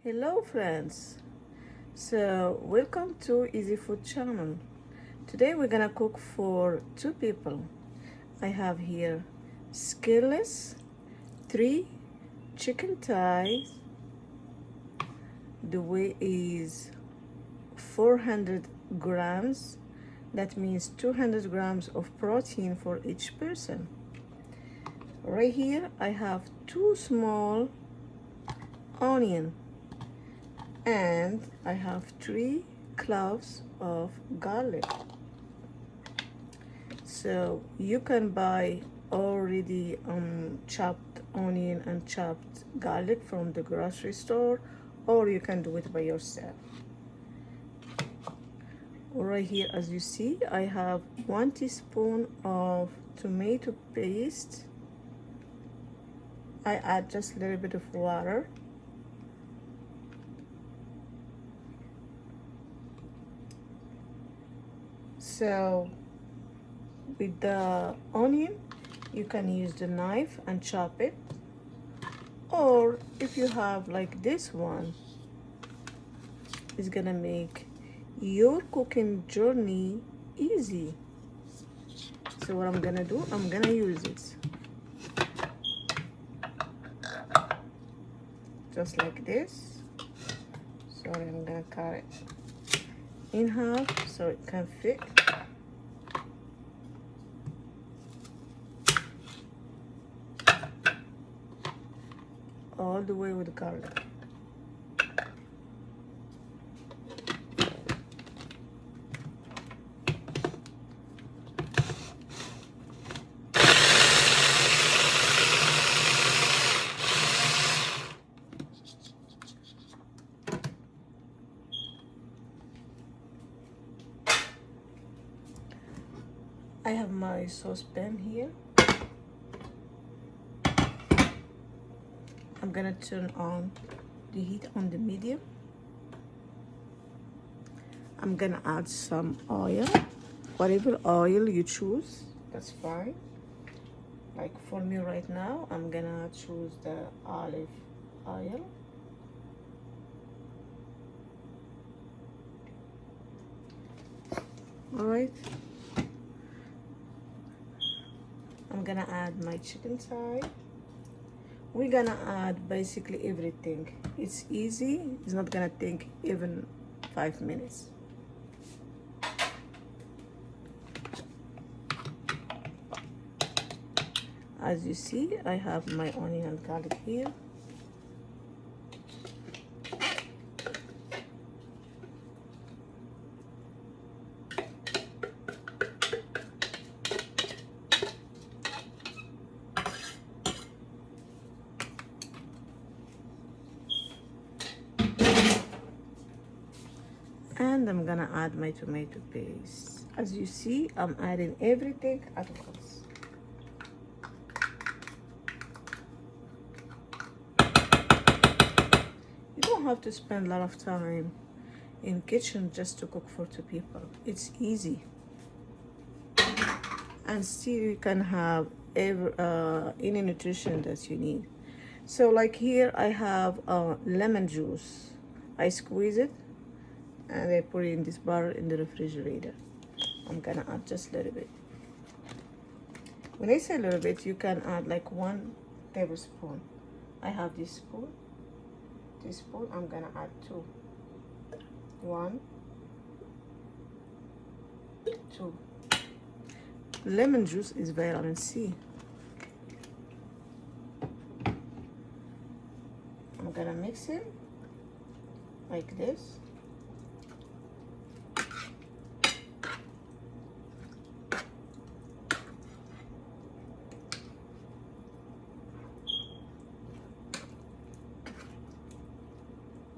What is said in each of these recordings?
Hello friends, so welcome to Easy Food channel. Today we're gonna cook for two people. I have here skinless 3 chicken thighs. The weight is 400 grams. That means 200 grams of protein for each person. Right here I have 2 small onion, and I have 3 cloves of garlic. So you can buy already chopped onion and chopped garlic from the grocery store, or you can do it by yourself. Right here, as you see, I have 1 teaspoon of tomato paste. I add just a little bit of water. So with the onion, you can use the knife and chop it, or if you have like this one, it's gonna make your cooking journey easy. So what I'm gonna do, I'm gonna use it just like this. Sorry, I'm gonna cut it in half so it can fit. All the way with garlic. I have my saucepan here. I'm gonna turn on the heat on the medium. I'm gonna add some oil, whatever oil you choose, that's fine. Like for me right now, I'm gonna choose the olive oil. All right. I'm gonna add my chicken thigh. We're gonna add basically everything. It's easy. It's not gonna take even 5 minutes. As you see, I have my onion and garlic here. And I'm gonna add my tomato paste. As you see, I'm adding everything at once. You don't have to spend a lot of time in kitchen just to cook for 2 people. It's easy. And still you can have any nutrition that you need. So like here I have lemon juice. I squeeze it and I put it in this bottle in the refrigerator. I'm gonna add just a little bit. When I say a little bit, you can add like 1 tablespoon. I have this spoon. I'm gonna add 2. 1, 2. Lemon juice is vitamin C. I'm gonna mix it like this.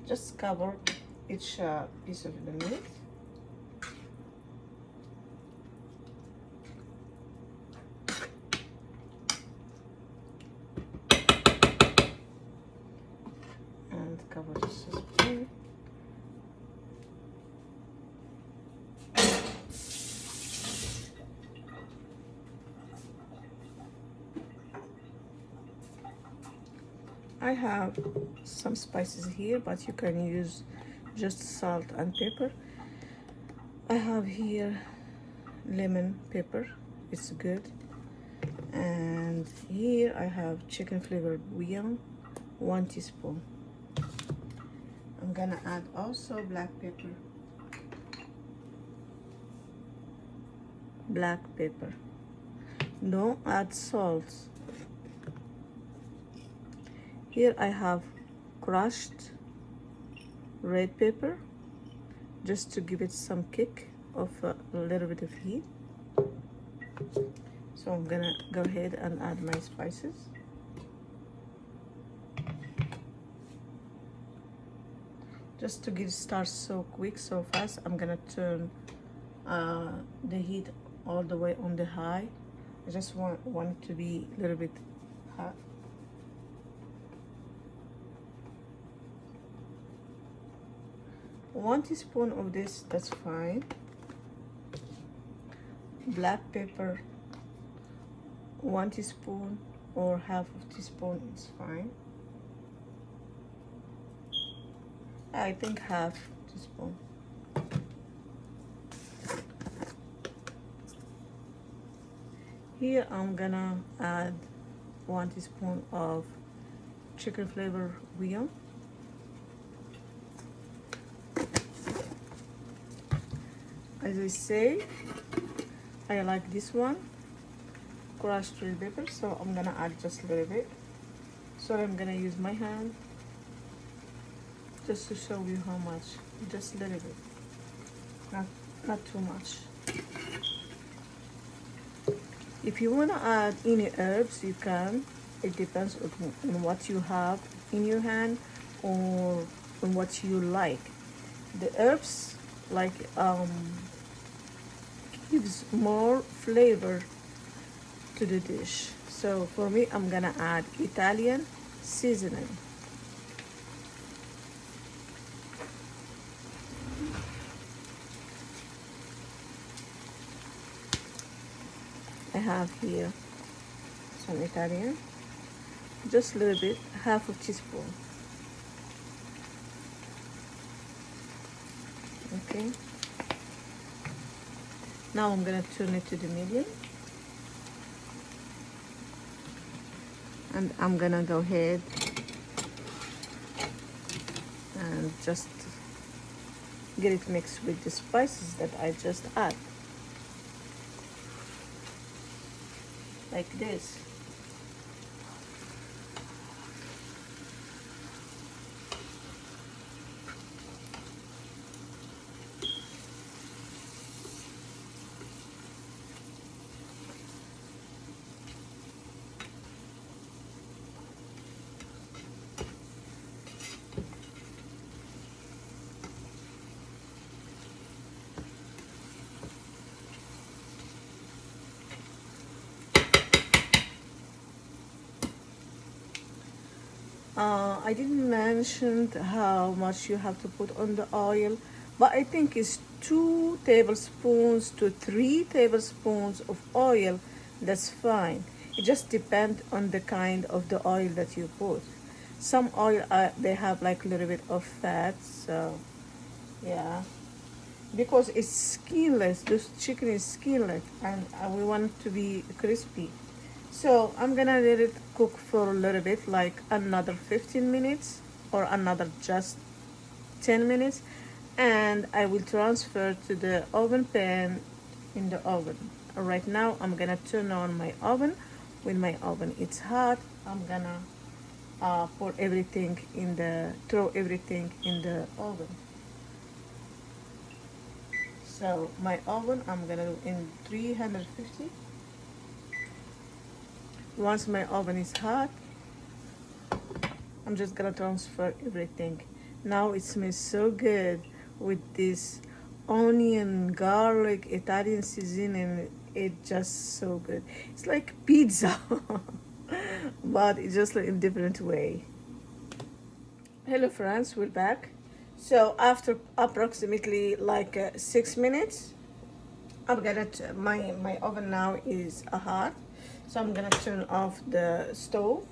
Just cover each piece of the meat. And cover the saucepan. I have some spices here, but you can use just salt and pepper. I have here lemon pepper, it's good. And here I have chicken flavored bouillon, 1 teaspoon. I'm gonna add also black pepper. Black pepper. Don't add salt. Here I have crushed red pepper, just to give it some kick of a little bit of heat. So I'm gonna go ahead and add my spices. Just to get it started so quick, so fast, I'm gonna turn the heat all the way on the high. I just want it to be a little bit hot. One teaspoon of this, that's fine. Black pepper, 1 teaspoon or half of teaspoon is fine. I think half teaspoon. Here I'm gonna add 1 teaspoon of chicken flavor bouillon. As I say, I like this one, crushed red pepper, so I'm gonna add just a little bit. So I'm gonna use my hand just to show you how much, just a little bit, not too much. If you wanna add any herbs, you can. It depends on what you have in your hand or on what you like. The herbs like gives more flavor to the dish. So for me, I'm gonna add Italian seasoning. I have here some Italian, just a little bit, half a teaspoon. Okay. Now I'm gonna turn it to the medium. And I'm gonna go ahead and just get it mixed with the spices that I just add. Like this. I didn't mention how much you have to put on the oil, but I think it's 2 tablespoons to 3 tablespoons of oil. That's fine. It just depends on the kind of the oil that you put. Some oil, they have like a little bit of fat, so yeah. Because it's skinless, this chicken is skinless, and we want it to be crispy. So I'm gonna let it cook for a little bit, like another 15 minutes or another just 10 minutes, and I will transfer to the oven pan in the oven. Right now I'm gonna turn on my oven. When my oven is hot, I'm gonna throw everything in the oven. So my oven, I'm gonna do in 350. Once my oven is hot, I'm just gonna transfer everything. Now it smells so good with this onion, garlic, Italian seasoning. It's just so good. It's like pizza, but it's just like in a different way. Hello friends, we're back. So after approximately like 6 minutes, I'm gonna my oven now is hot, so I'm gonna turn off the stove.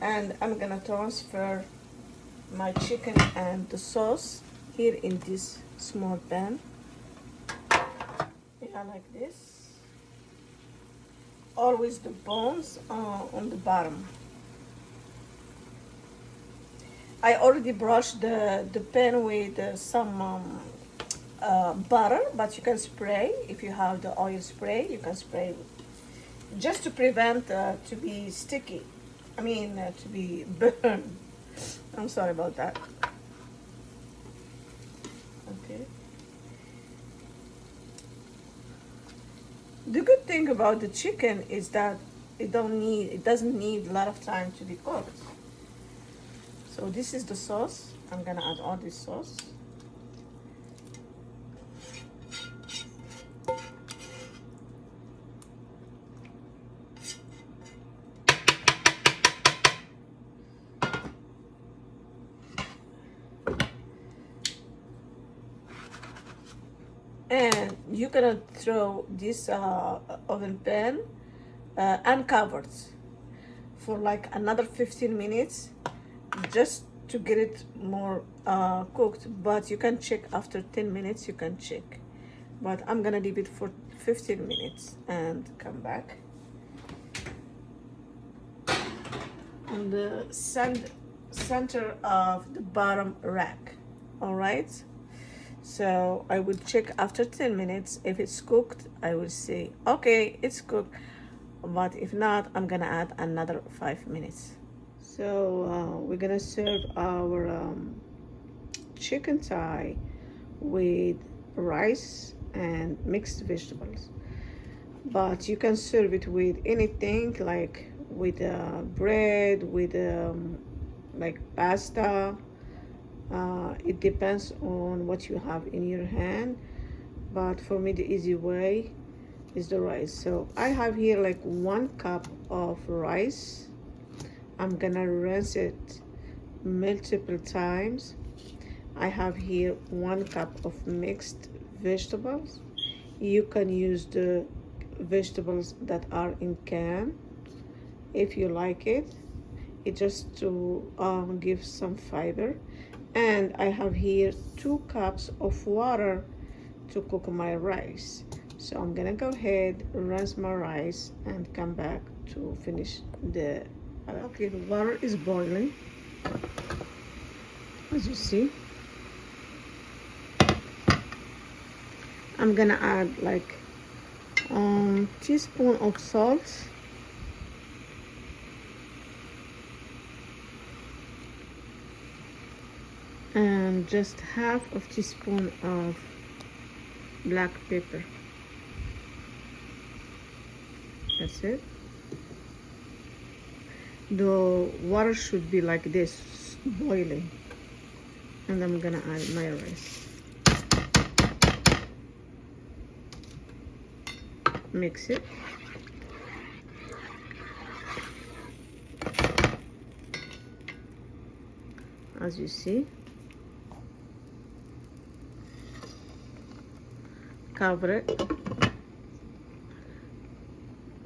And I'm gonna transfer my chicken and the sauce here in this small pan. Yeah, like this. Always the bones on the bottom. I already brushed the pan with some butter, but you can spray. If you have the oil spray, you can spray just to prevent to be sticky. I mean, to be burned. I'm sorry about that. Okay. The good thing about the chicken is that it doesn't need a lot of time to be cooked. So this is the sauce. I'm gonna add all this sauce. And you're gonna throw this oven pan uncovered for like another 15 minutes just to get it more cooked, but you can check after 10 minutes, you can check, but I'm gonna leave it for 15 minutes and come back. On the center of the bottom rack. All right, so I will check after 10 minutes. If it's cooked, I will say okay, it's cooked, but if not, I'm gonna add another 5 minutes. So we're gonna serve our chicken thigh with rice and mixed vegetables, but you can serve it with anything, like with bread, with like pasta. It depends on what you have in your hand, but for me the easy way is the rice. So I have here like 1 cup of rice. I'm gonna rinse it multiple times. I have here 1 cup of mixed vegetables. You can use the vegetables that are in can if you like it. It just to give some fiber. And I have here 2 cups of water to cook my rice. So I'm gonna go ahead, rinse my rice, and come back to finish the. Okay, the water is boiling, as you see. I'm gonna add like teaspoon of salt, and just half of teaspoon of black pepper. That's it. The water should be like this, boiling, and I'm gonna add my rice. Mix it. As you see, cover it.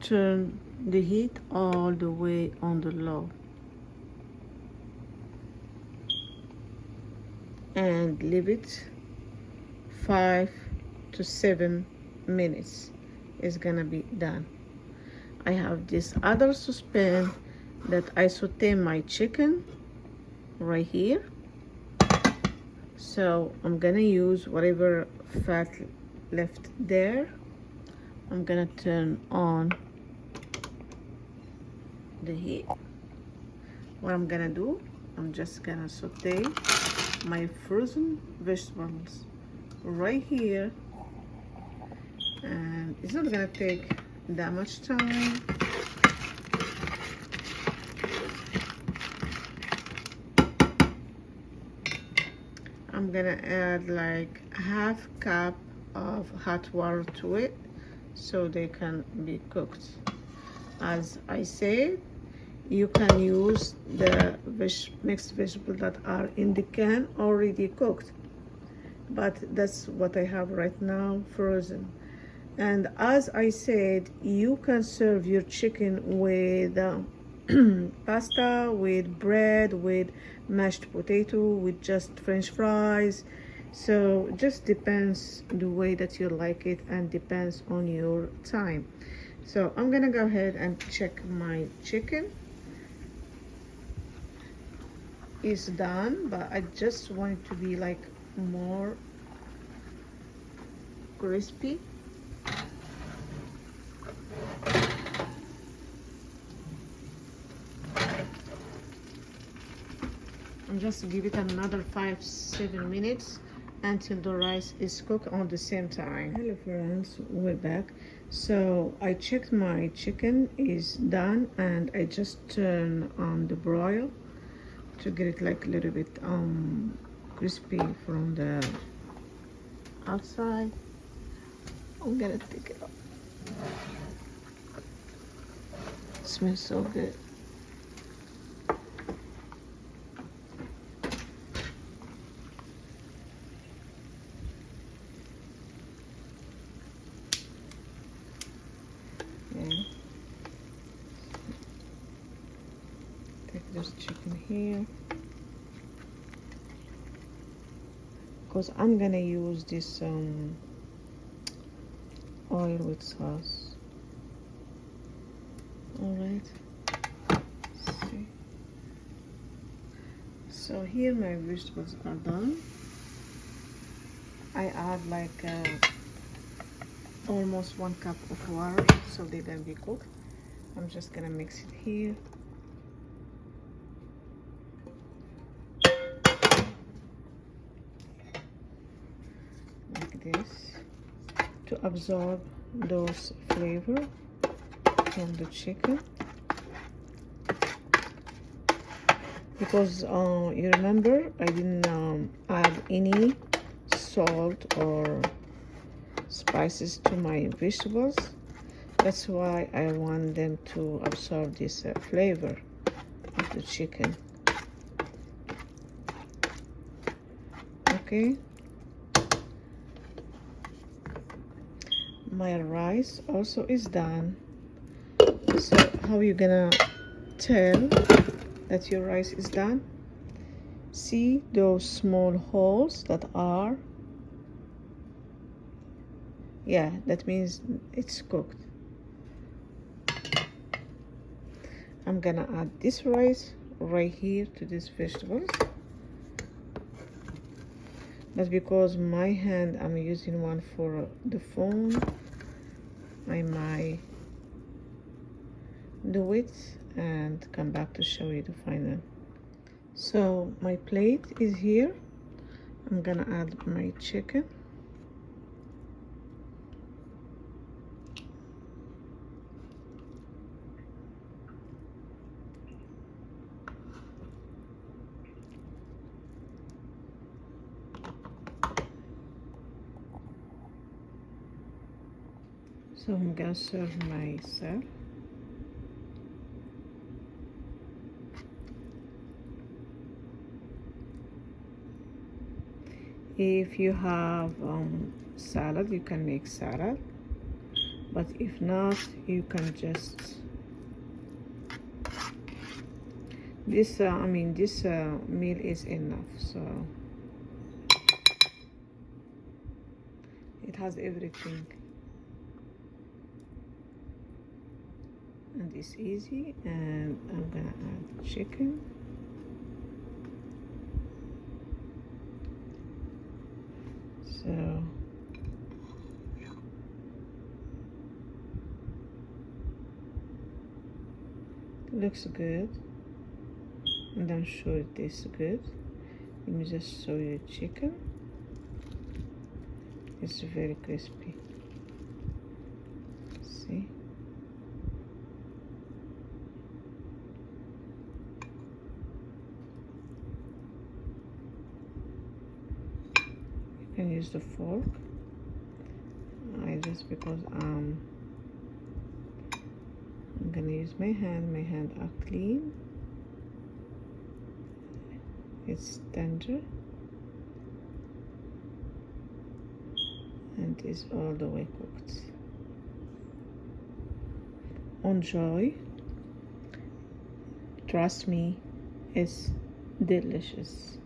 Turn the heat all the way on the low, and leave it 5 to 7 minutes. It's gonna be done. I have this other saucepan that I saute my chicken right here. So I'm gonna use whatever fat left there. I'm gonna turn on the heat. What I'm gonna do, I'm just gonna saute my frozen vegetables right here, and it's not gonna take that much time. I'm gonna add like half cup of hot water to it so they can be cooked. As I said, you can use the mixed vegetables that are in the can already cooked, but that's what I have right now, frozen. And as I said, you can serve your chicken with pasta, with bread, with mashed potato, with just French fries. So just depends the way that you like it and depends on your time. So I'm gonna go ahead and check my chicken is done, but I just want it to be like more crispy. And just give it another 5-7 minutes until the rice is cooked on the same time. Hello friends, we're back. So I checked my chicken is done and I just turn on the broil to get it like a little bit crispy from the outside. I'm gonna take it off. It smells so good. Yeah. Take this chicken here. Because I'm gonna use this oil with sauce. All right. See. So here my vegetables are done. I add like almost 1 cup of water so they can be cooked. I'm just gonna mix it here. Like this to absorb those flavor from the chicken. Because you remember I didn't add any salt or spices to my vegetables. That's why I want them to absorb this flavor of the chicken. Okay, my rice also is done. So how you gonna tell that your rice is done? See those small holes that are, yeah, that means it's cooked. I'm gonna add this rice right here to these vegetables. That's because my hand, I'm using one for the phone. I might do it and come back to show you the final. So my plate is here. I'm gonna add my chicken. So I'm gonna serve myself. If you have salad, you can make salad, but if not, you can just this this meal is enough. So it has everything and it's easy. And I'm gonna add chicken. So it looks good and I'm sure it tastes good. Let me just show you chicken. It's very crispy. See? You can use the fork. I just because I'm gonna use my hand. My hand are clean. It's tender and is all the way cooked. Enjoy Trust me, it's delicious.